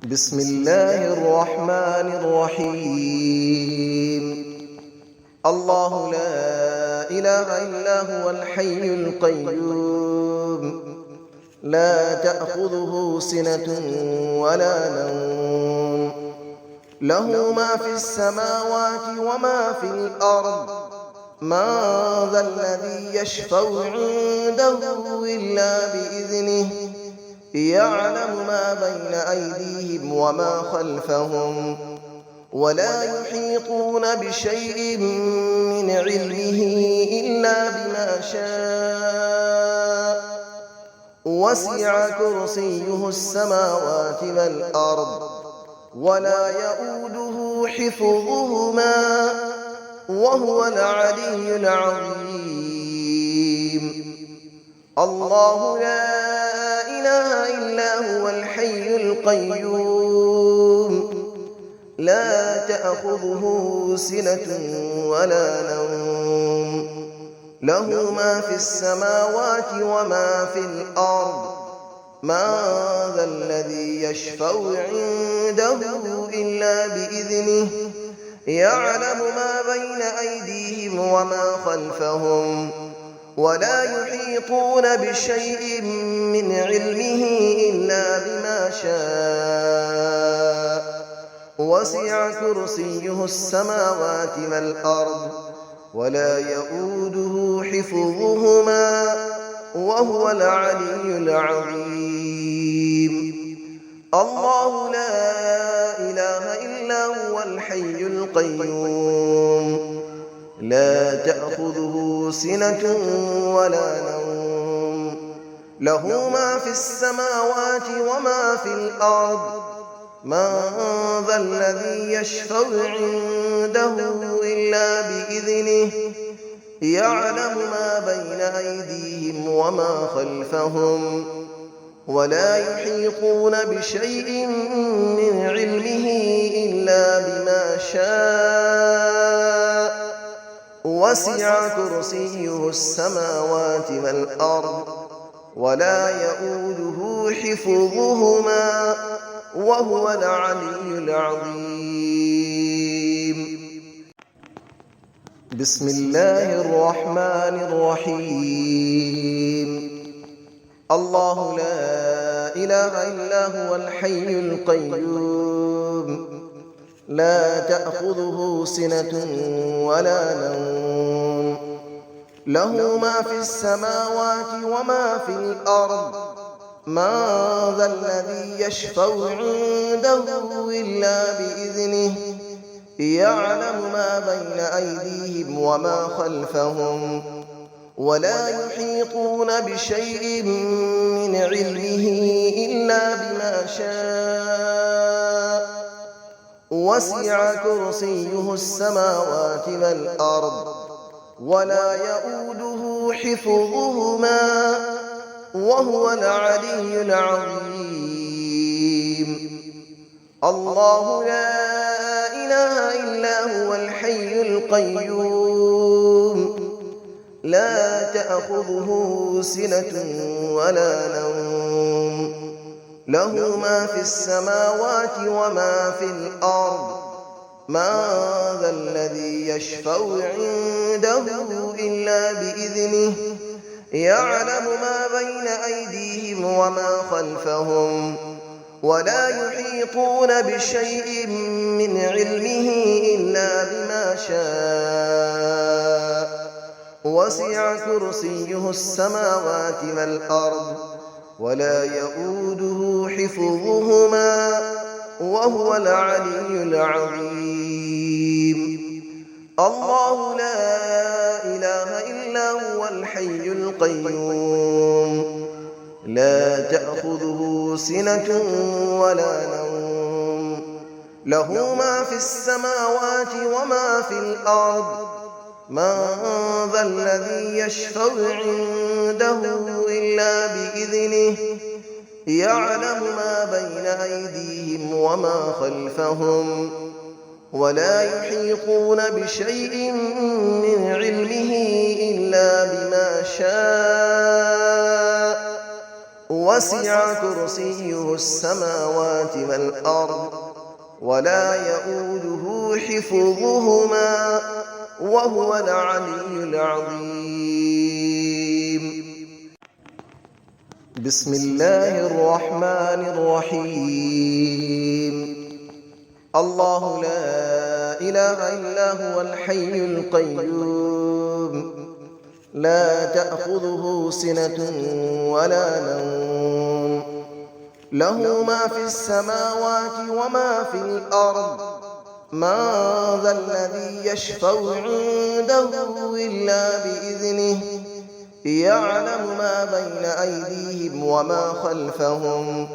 بسم الله الرحمن الرحيم. الله لا إله إلا هو الحي القيوم، لا تأخذه سنة ولا نوم، له ما في السماوات وما في الأرض. من ذا الذي يشفع عنده إلا بإذنه، يعلم ما بين أيديهم وما خلفهم، ولا يحيطون بشيء من علمه إلا بما شاء. وسع كرسيه السماوات والأرض، ولا يؤوده حفظهما، وهو العلي العظيم. الله لا إله إلا هو الحي القيوم، لا تأخذه سنة ولا نوم، له ما في السماوات وما في الأرض. من ذا الذي يشفع عنده إلا بإذنه، يعلم ما بين أيديهم وما خلفهم، ولا يحيطون بشيء من علمه إلا بما شاء. وسع كرسيه السماوات والأرض، ولا يؤوده حفظهما، وهو العلي العظيم. الله لا إله إلا هو الحي القيوم، لا تأخذه سنة ولا نوم، له ما في السماوات وما في الأرض. من ذا الذي يشفع عنده إلا بإذنه، يعلم ما بين أيديهم وما خلفهم، ولا يحيطون بشيء من علمه إلا بما شاء. وسع كرسيه السماوات والأرض، ولا يؤوده حفظهما، وهو العلي العظيم. بسم الله الرحمن الرحيم. الله لا إله إلا هو الحي القيوم، لا تأخذه سنة ولا نوم، له ما في السماوات وما في الأرض. من ذا الذي يشفع عنده إلا بإذنه، يعلم ما بين أيديهم وما خلفهم، ولا يحيطون بشيء من علمه إلا بما شاء. وسع كرسيه السماوات والأرض، ولا يؤوده حفظهما، وهو العلي العظيم. الله لا إله إلا هو الحي القيوم، لا تأخذه سنة ولا نوم، له ما في السماوات وما في الأرض. من ذا الذي يشفع عنده إلا بإذنه، يعلم ما بين أيديهم وما خلفهم، ولا يحيطون بشيء من علمه إلا بما شاء. وسع كرسيه السماوات والأرض، ولا يؤوده حفظهما، وهو العلي العظيم. الله لا إله إلا هو الحي القيوم، لا تأخذه سنة ولا نوم، له ما في السماوات وما في الأرض. من ذا الذي يشفع عنده إلا بإذنه، يعلم ما بين أيديهم وما خلفهم، ولا يحيطون بشيء من علمه إلا بما شاء. وسع كرسيه السماوات والأرض ولا يؤوده حفظهما وهو العلي العظيم. بسم الله الرحمن الرحيم. الله لا إله إلا هو الحي القيوم لا تأخذه سنة ولا نوم له ما في السماوات وما في الأرض من ذا الذي يشفع عنده إلا بإذنه يعلم ما بين أيديهم وما خلفهم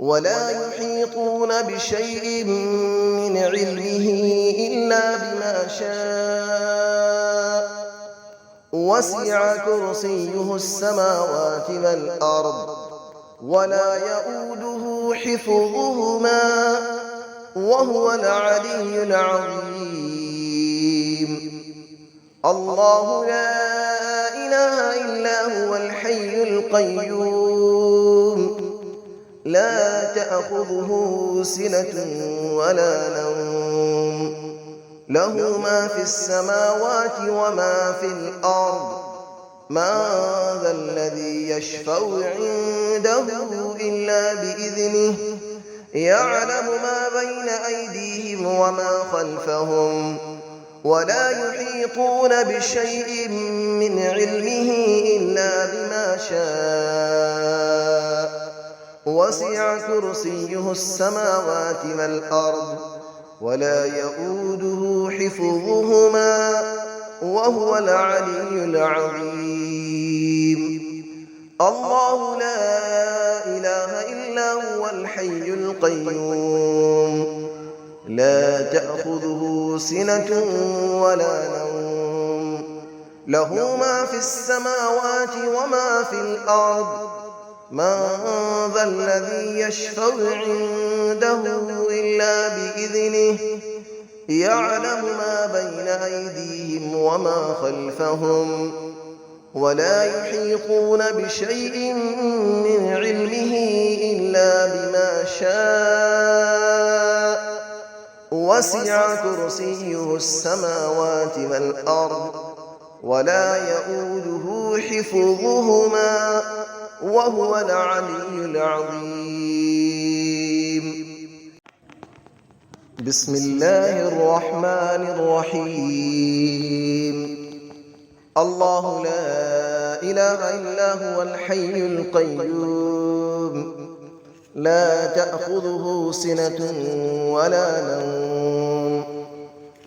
ولا يحيطون بشيء من علمه إلا بما شاء وسع كرسيه السماوات والأرض ولا يؤوده حفظهما وهو العلي العظيم. الله لا إله إلا هو الحي القيوم لا تأخذه سنة ولا نوم له ما في السماوات وما في الأرض من ذا الذي يشفع عنده إلا بإذنه يعلم ما بين أيديهم وما خلفهم ولا يحيطون بشيء من علمه إلا بما شاء وسع كرسيه السماوات والأرض ولا يؤوده حفظهما وهو العلي العظيم. الله لا إله إلا هو الحي القيوم لا تأخذه سنة ولا نوم له ما في السماوات وما في الأرض من ذا الذي يشفع عنده إلا بإذنه يعلم ما بين أيديهم وما خلفهم ولا يحيطون بشيء من علمه إلا بما شاء وسع كرسيه السماوات والأرض ولا يؤوده حفظهما وهو العلي العظيم. بسم الله الرحمن الرحيم. الله لا إله إلا هو الحي القيوم لا تأخذه سنة ولا نوم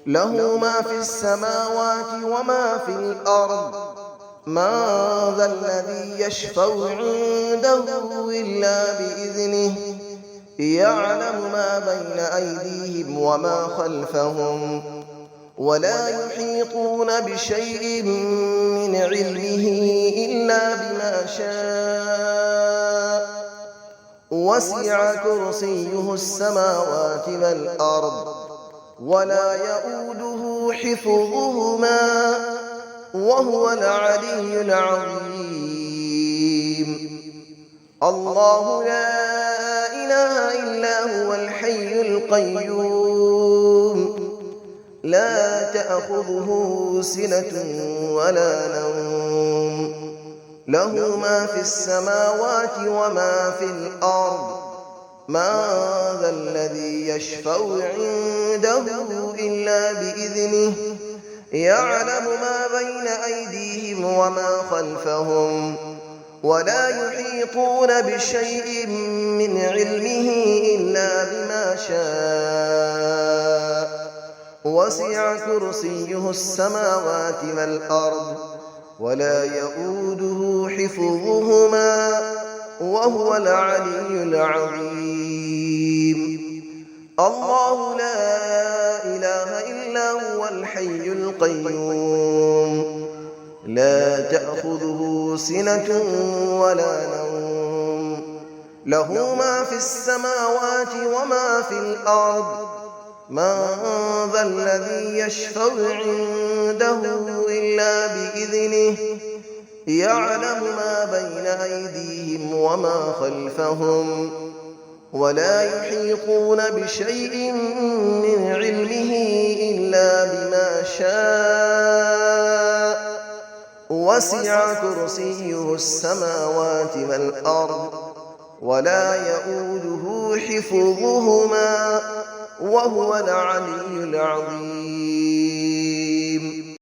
له ما في السماوات وما في الأرض من ذا الذي يشفع عنده إلا بإذنه يعلم ما بين أيديهم وما خلفهم ولا يحيطون بشيء من علمه إلا بما شاء وسع كرسيه السماوات والأرض ولا يؤوده حفظهما وهو العلي العظيم. الله لا إله إلا هو الحي القيوم لا تأخذه سنة ولا نوم له ما في السماوات وما في الأرض من ذا الذي يشفع عنده إلا بإذنه يعلم ما بين أيديهم وما خلفهم ولا يحيطون بشيء من علمه إلا بما شاء وسع كرسيه السماوات والأرض ولا يؤوده حفظهما وهو العلي العظيم. الله لا إله إلا هو الحي القيوم لا تأخذه سنة ولا نوم له ما في السماوات وما في الأرض من ذا الذي يشفع عنده إلا بإذنه يعلم ما بين أيديهم وما خلفهم ولا يحيطون بشيء من علمه إلا بما شاء وسع كرسيه السماوات والأرض ولا يئوده حفظهما وهو العلي العظيم